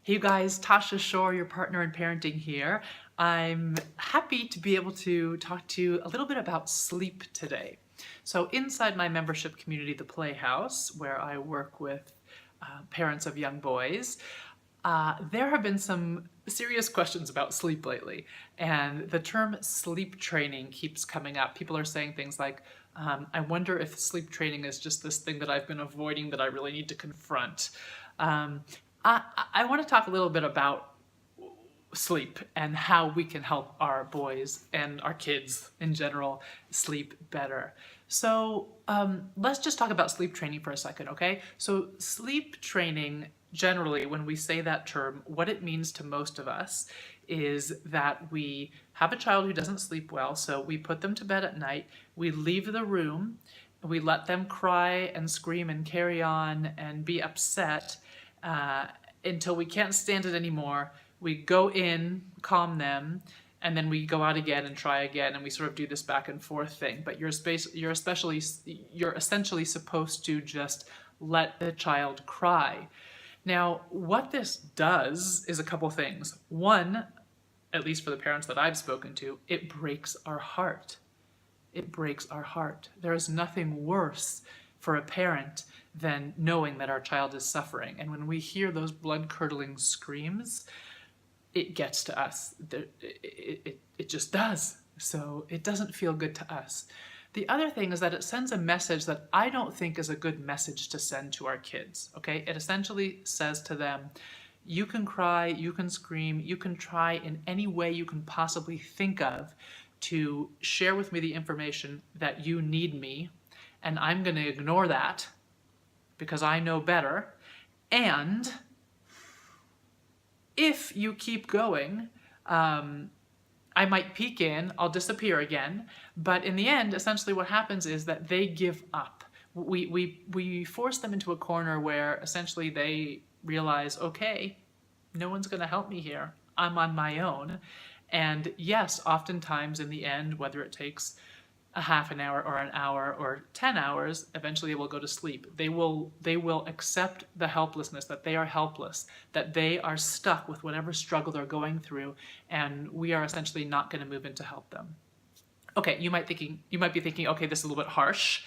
Hey you guys, Tasha Shore, your partner in parenting here. I'm happy to be able to talk to you a little bit about sleep today. So inside my membership community, The Playhouse, where I work with parents of young boys, there have been some serious questions about sleep lately, and the term sleep training keeps coming up. People are saying things like, I wonder if sleep training is just this thing that I've been avoiding that I really need to confront. Um, I want to talk a little bit about sleep and how we can help our boys and our kids in general sleep better. So let's just talk about sleep training for a second, okay? So sleep training, generally, when we say that term, what it means to most of us is that we have a child who doesn't sleep well, so we put them to bed at night, we leave the room, we let them cry and scream and carry on and be upset until we can't stand it anymore. We go in, calm them, and then we go out again and try again, and we sort of do this back and forth thing. But you're essentially supposed to just let the child cry. Now, what this does is a couple things. One, at least for the parents that I've spoken to, it breaks our heart. It breaks our heart. There is nothing worse for a parent than knowing that our child is suffering. And when we hear those blood-curdling screams, it gets to us. It just does. So it doesn't feel good to us. The other thing is that it sends a message that I don't think is a good message to send to our kids, okay? It essentially says to them, you can cry, you can scream, you can try in any way you can possibly think of to share with me the information that you need me, and I'm going to ignore that because I know better. And if you keep going, I might peek in, I'll disappear again, but in the end, essentially what happens is that they give up. We force them into a corner where essentially they realize, okay, no one's going to help me here. I'm on my own. And yes, oftentimes in the end, whether it takes a half an hour or an hour or 10 hours, eventually they will go to sleep. They will accept the helplessness, that they are helpless, that they are stuck with whatever struggle they're going through, and we are essentially not going to move in to help them. Okay, you might be thinking, okay, this is a little bit harsh.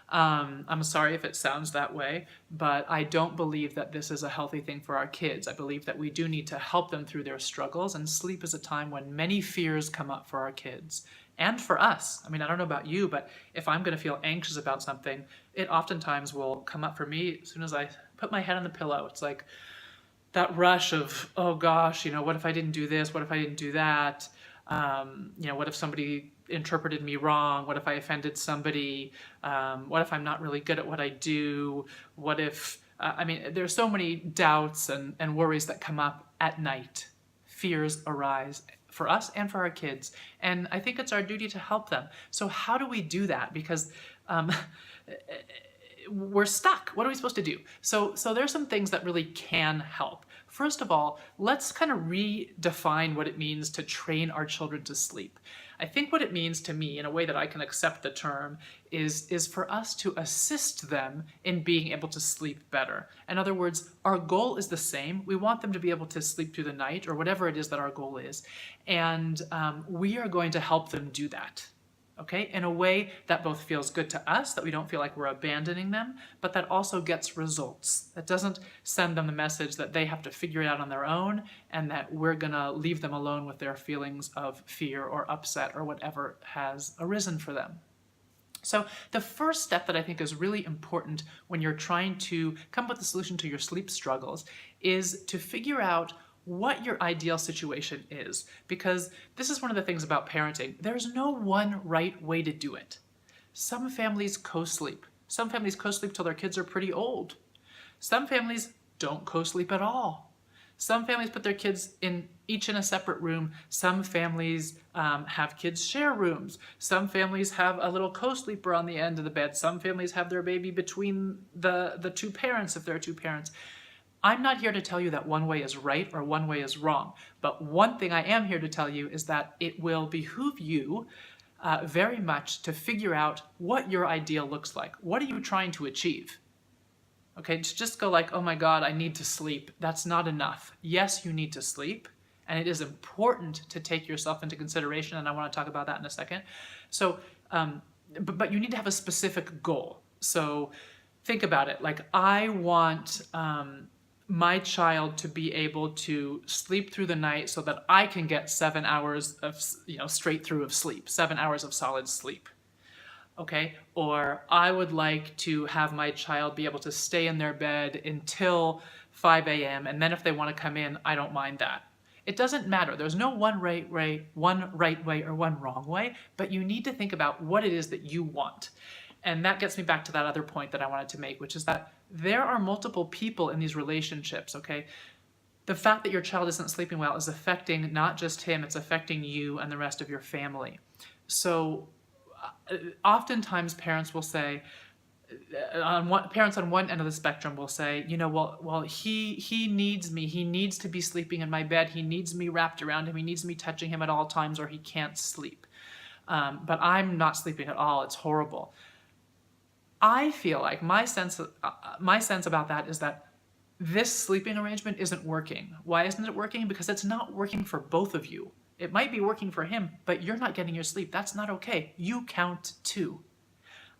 I'm sorry if it sounds that way, but I don't believe that this is a healthy thing for our kids. I believe that we do need to help them through their struggles, and sleep is a time when many fears come up for our kids and for us. I mean, I don't know about you, but if I'm going to feel anxious about something, it oftentimes will come up for me as soon as I put my head on the pillow. It's like that rush of, oh gosh, what if I didn't do this? What if I didn't do that? What if somebody interpreted me wrong? What if I offended somebody? What if I'm not really good at what I do? What if, there's so many doubts and worries that come up at night. Fears arise for us and for our kids. And I think it's our duty to help them. So how do we do that? Because we're stuck. What are we supposed to do? So there's some things that really can help. First of all, let's kind of redefine what it means to train our children to sleep. I think what it means to me, in a way that I can accept the term, is for us to assist them in being able to sleep better. In other words, our goal is the same. We want them to be able to sleep through the night, or whatever it is that our goal is. And we are going to help them do that. Okay, in a way that both feels good to us, that we don't feel like we're abandoning them, but that also gets results. That doesn't send them the message that they have to figure it out on their own and that we're gonna leave them alone with their feelings of fear or upset or whatever has arisen for them. So the first step that I think is really important when you're trying to come up with a solution to your sleep struggles is to figure out what your ideal situation is, because this is one of the things about parenting. There's no one right way to do it. Some families co-sleep. Some families co-sleep till their kids are pretty old. Some families don't co-sleep at all. Some families put their kids each in a separate room. Some families have kids share rooms. Some families have a little co-sleeper on the end of the bed. Some families have their baby between the two parents, if there are two parents. I'm not here to tell you that one way is right or one way is wrong, but one thing I am here to tell you is that it will behoove you very much to figure out what your ideal looks like. What are you trying to achieve? Okay, to just go like, oh my God, I need to sleep. That's not enough. Yes, you need to sleep, and it is important to take yourself into consideration, and I want to talk about that in a second. So, but you need to have a specific goal. So think about it. Like, I want my child to be able to sleep through the night so that I can get 7 hours of, straight through of sleep, 7 hours of solid sleep. Okay, or I would like to have my child be able to stay in their bed until 5 a.m. and then if they want to come in, I don't mind that. It doesn't matter. There's no one right way or one wrong way, but you need to think about what it is that you want. And that gets me back to that other point that I wanted to make, which is that there are multiple people in these relationships, okay? The fact that your child isn't sleeping well is affecting not just him, it's affecting you and the rest of your family. So oftentimes parents will say, parents on one end of the spectrum will say, well, he needs me. He needs to be sleeping in my bed. He needs me wrapped around him. He needs me touching him at all times, or he can't sleep. But I'm not sleeping at all. It's horrible. I feel like my sense about that is that this sleeping arrangement isn't working. Why isn't it working? Because it's not working for both of you. It might be working for him, but you're not getting your sleep. That's not okay. You count too.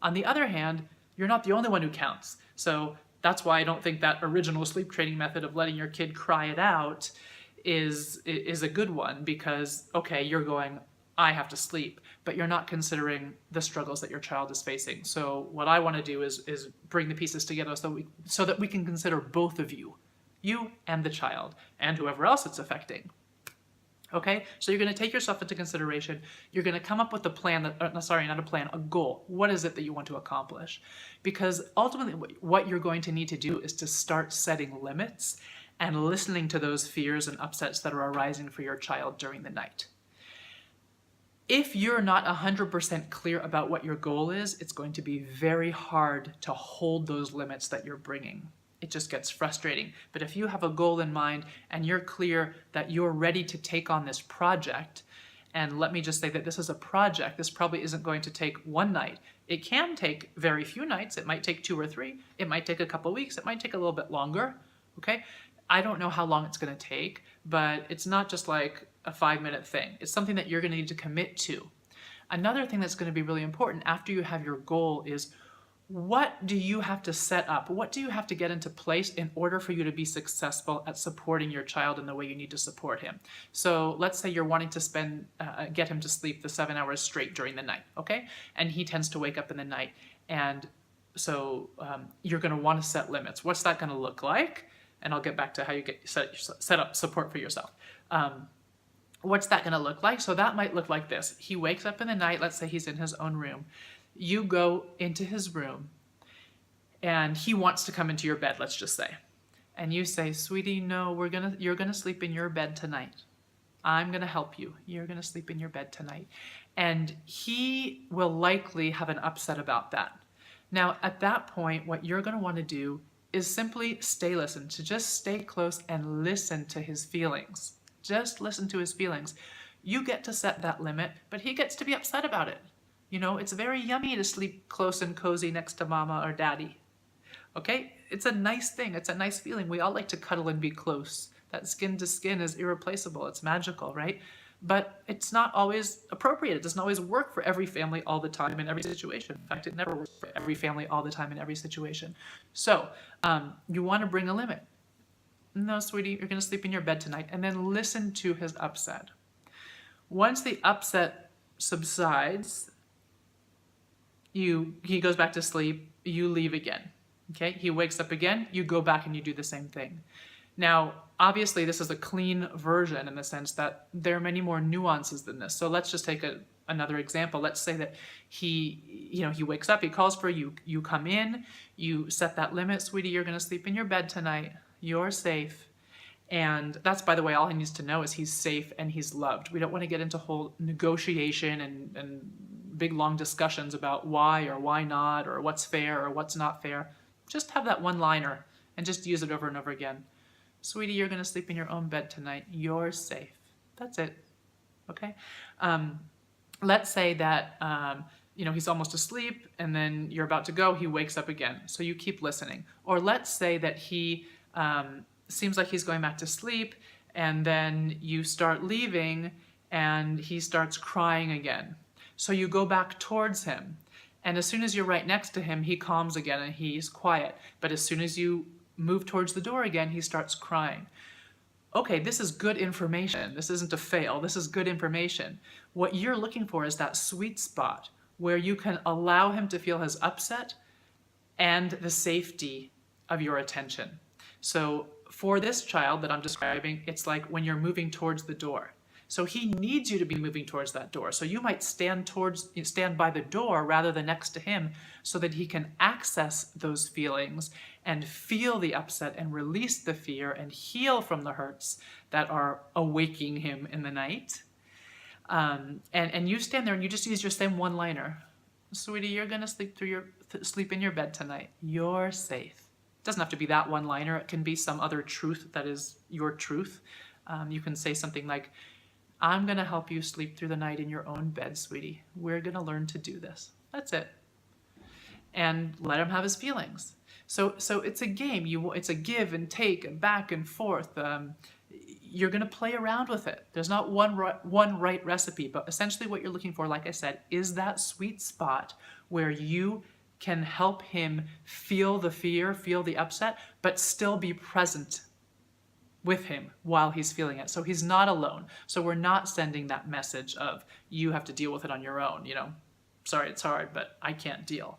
On the other hand, you're not the only one who counts. So that's why I don't think that original sleep training method of letting your kid cry it out is a good one, because, okay, you're going, I have to sleep, but you're not considering the struggles that your child is facing. So what I want to do is bring the pieces together so that we can consider both of you and the child, and whoever else it's affecting. Okay, so you're going to take yourself into consideration. You're going to come up with a plan, a goal. What is it that you want to accomplish? Because ultimately what you're going to need to do is to start setting limits and listening to those fears and upsets that are arising for your child during the night. If you're not 100% clear about what your goal is, it's going to be very hard to hold those limits that you're bringing. It just gets frustrating. But if you have a goal in mind and you're clear that you're ready to take on this project, and let me just say that this is a project, this probably isn't going to take one night. It can take very few nights. It might take 2 or 3. It might take a couple weeks. It might take a little bit longer, okay? I don't know how long it's going to take, but it's not just like a 5-minute thing. It's something that you're going to need to commit to. Another thing that's going to be really important after you have your goal is, what do you have to set up? What do you have to get into place in order for you to be successful at supporting your child in the way you need to support him? So let's say you're wanting to get him to sleep the 7 hours straight during the night, okay? And he tends to wake up in the night. And so you're going to want to set limits. What's that going to look like? And I'll get back to how you set up support for yourself. What's that going to look like? So that might look like this. He wakes up in the night. Let's say he's in his own room. You go into his room and he wants to come into your bed, let's just say. And you say, sweetie, no, you're gonna sleep in your bed tonight. I'm gonna help you. You're gonna sleep in your bed tonight. And he will likely have an upset about that. Now, at that point, what you're gonna wanna do is simply just stay close and listen to his feelings. Just listen to his feelings. You get to set that limit, but he gets to be upset about it. It's very yummy to sleep close and cozy next to mama or daddy. Okay? It's a nice thing. It's a nice feeling. We all like to cuddle and be close. That skin to skin is irreplaceable. It's magical, right? But it's not always appropriate. It doesn't always work for every family all the time in every situation. In fact, it never works for every family all the time in every situation. So you want to bring a limit. No, sweetie, you're going to sleep in your bed tonight. And then listen to his upset. Once the upset subsides, he goes back to sleep, you leave again. Okay, he wakes up again, you go back and you do the same thing. Now, obviously this is a clean version in the sense that there are many more nuances than this. So let's just take another example. Let's say that he wakes up, he calls for you, you come in, you set that limit, sweetie, you're gonna sleep in your bed tonight, you're safe. And that's, by the way, all he needs to know is he's safe and he's loved. We don't want to get into whole negotiation and big long discussions about why or why not or what's fair or what's not fair. Just have that one-liner and just use it over and over again. Sweetie, you're going to sleep in your own bed tonight. You're safe. That's it. Okay? Let's say that he's almost asleep, and then you're about to go, he wakes up again. So you keep listening. Or let's say that he seems like he's going back to sleep, and then you start leaving, and he starts crying again. So you go back towards him, and as soon as you're right next to him, he calms again and he's quiet. But as soon as you move towards the door again, he starts crying. Okay, this is good information. This isn't a fail. This is good information. What you're looking for is that sweet spot where you can allow him to feel his upset and the safety of your attention. So for this child that I'm describing, it's like when you're moving towards the door. So he needs you to be moving towards that door. So you might stand by the door rather than next to him so that he can access those feelings and feel the upset and release the fear and heal from the hurts that are awaking him in the night. And you stand there and you just use your same one-liner. Sweetie, you're going to sleep in your bed tonight. You're safe. It doesn't have to be that one-liner. It can be some other truth that is your truth. You can say something like, I'm going to help you sleep through the night in your own bed, sweetie. We're going to learn to do this. That's it. And let him have his feelings. So it's a game. It's a give and take and back and forth. You're going to play around with it. There's not one right recipe, but essentially what you're looking for, like I said, is that sweet spot where you can help him feel the fear, feel the upset, but still be present with him while he's feeling it. So he's not alone. So we're not sending that message of, you have to deal with it on your own. Sorry, it's hard, but I can't deal.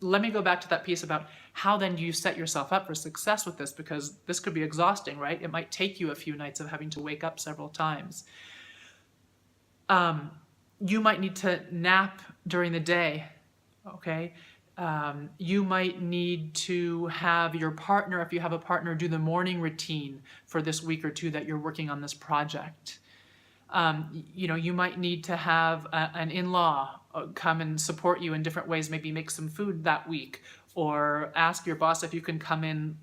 Let me go back to that piece about how then do you set yourself up for success with this, because this could be exhausting, right? It might take you a few nights of having to wake up several times. You might need to nap during the day, okay? You might need to have your partner, if you have a partner, do the morning routine for this week or two that you're working on this project. You might need to have an in-law come and support you in different ways, maybe make some food that week, or ask your boss if you can come in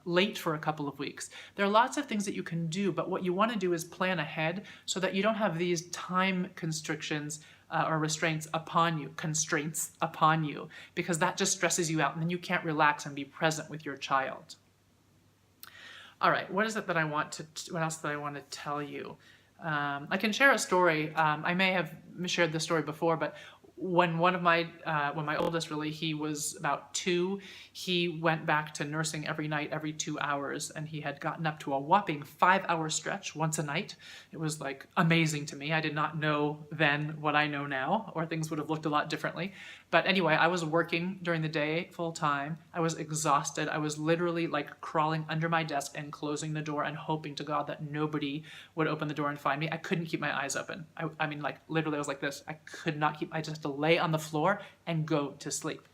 late for a couple of weeks. There are lots of things that you can do, but what you want to do is plan ahead so that you don't have these time constrictions or constraints upon you, because that just stresses you out, and then you can't relax and be present with your child. All right, what else did I want to tell you? I can share a story. I may have shared this story before, but when my oldest, really, he was about 2, he went back to nursing every night, every 2 hours, and he had gotten up to a whopping 5-hour stretch once a night. It was like amazing to me. I did not know then what I know now, or things would have looked a lot differently. But anyway, I was working during the day full time. I was exhausted. I was literally like crawling under my desk and closing the door and hoping to God that nobody would open the door and find me. I couldn't keep my eyes open. I mean, like literally I was like this. I just had to lay on the floor and go to sleep.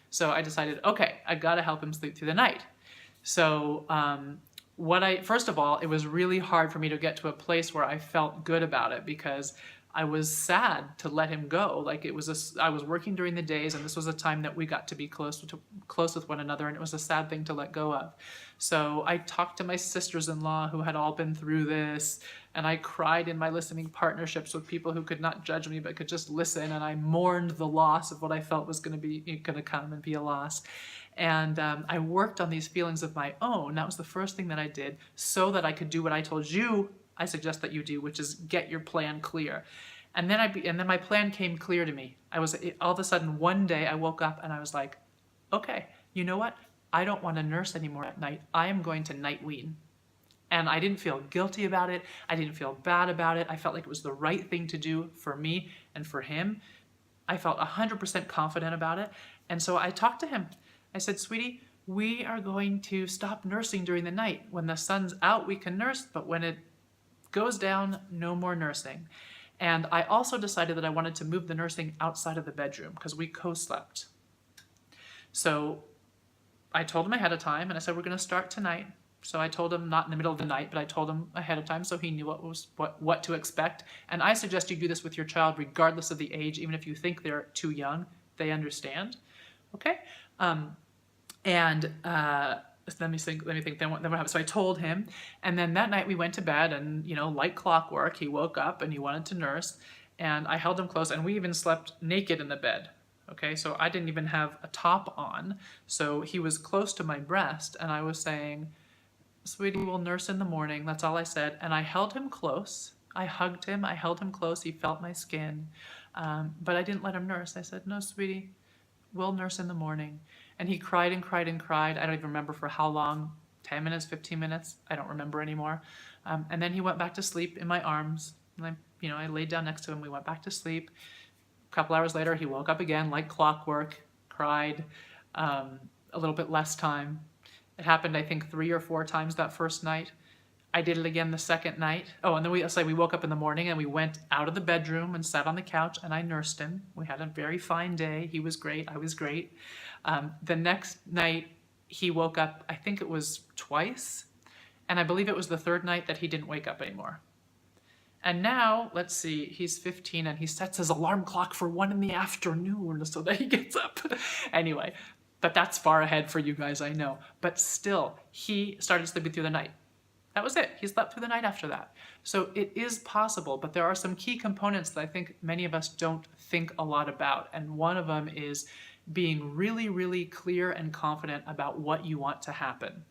So I decided, okay, I gotta help him sleep through the night. So first of all, it was really hard for me to get to a place where I felt good about it, because I was sad to let him go. Like I was working during the days, and this was a time that we got to be close with one another, and it was a sad thing to let go of. So I talked to my sisters-in-law who had all been through this, and I cried in my listening partnerships with people who could not judge me but could just listen, and I mourned the loss of what I felt was going to come and be a loss. And I worked on these feelings of my own. That was the first thing that I did, so that I could do what I told you I suggest that you do, which is get your plan clear. And then my plan came clear to me. All of a sudden, one day I woke up and I was like, okay, you know what? I don't want to nurse anymore at night. I am going to night wean. And I didn't feel guilty about it. I didn't feel bad about it. I felt like it was the right thing to do for me and for him. I felt 100% confident about it. And so I talked to him. I said, sweetie, we are going to stop nursing during the night. When the sun's out, we can nurse, but when it goes down, no more nursing. And I also decided that I wanted to move the nursing outside of the bedroom because we co-slept. So I told him ahead of time, and I said, we're going to start tonight. So I told him, not in the middle of the night, but I told him ahead of time so he knew what to expect. And I suggest you do this with your child regardless of the age, even if you think they're too young, they understand. Okay? Let me think. Then what happened? So I told him, and then that night we went to bed, and like clockwork, he woke up and he wanted to nurse, and I held him close, and we even slept naked in the bed. Okay, so I didn't even have a top on, so he was close to my breast, and I was saying, "Sweetie, we'll nurse in the morning." That's all I said, and I held him close. I hugged him, I held him close, he felt my skin, but I didn't let him nurse. I said, "No, sweetie, we'll nurse in the morning." And he cried and cried and cried. I don't even remember for how long, 10 minutes, 15 minutes, I don't remember anymore. And then he went back to sleep in my arms. And I laid down next to him, we went back to sleep. A couple hours later, he woke up again like clockwork, cried, a little bit less time. It happened, I think, 3 or 4 times that first night. I did it again the second night. Oh, and then we woke up in the morning and we went out of the bedroom and sat on the couch and I nursed him. We had a very fine day. He was great. I was great. The next night he woke up, I think it was twice. And I believe it was the third night that he didn't wake up anymore. And now, let's see, he's 15 and he sets his alarm clock for 1 PM so that he gets up. Anyway, but that's far ahead for you guys, I know. But still, he started sleeping through the night. That was it. He slept through the night after that. So it is possible, but there are some key components that I think many of us don't think a lot about. And one of them is being really, really clear and confident about what you want to happen.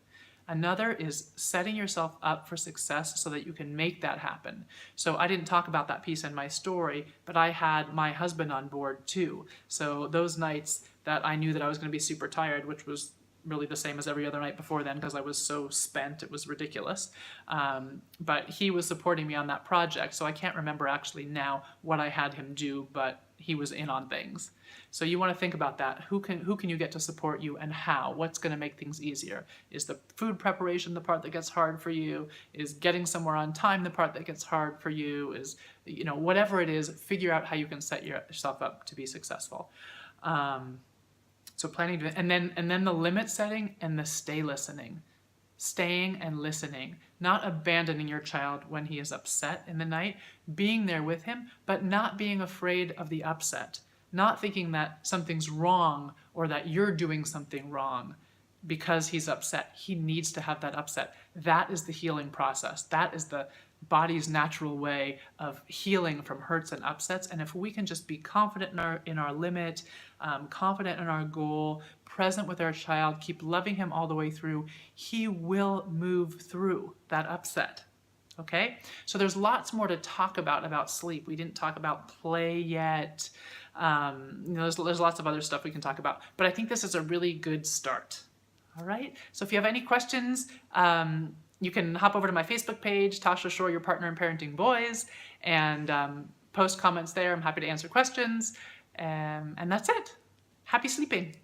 Another is setting yourself up for success so that you can make that happen. So I didn't talk about that piece in my story, but I had my husband on board too. So those nights that I knew that I was going to be super tired, which was really the same as every other night before then because I was so spent, it was ridiculous. But he was supporting me on that project, so I can't remember actually now what I had him do, but he was in on things. So you want to think about that. Who can you get to support you and how? What's going to make things easier? Is the food preparation the part that gets hard for you? Is getting somewhere on time the part that gets hard for you? Is, whatever it is, figure out how you can set yourself up to be successful. So planning to, and then the limit setting and the stay listening. Staying and listening, not abandoning your child when he is upset in the night, being there with him, but not being afraid of the upset, not thinking that something's wrong or that you're doing something wrong because he's upset. He needs to have that upset. That is the healing process. That is the body's natural way of healing from hurts and upsets. And if we can just be confident in our limit, confident in our goal, present with our child, keep loving him all the way through, he will move through that upset. Okay? So there's lots more to talk about sleep. We didn't talk about play yet. There's lots of other stuff we can talk about. But I think this is a really good start. All right? So if you have any questions, you can hop over to my Facebook page, Tasha Shore, Your Partner in Parenting Boys, and post comments there. I'm happy to answer questions. And that's it. Happy sleeping.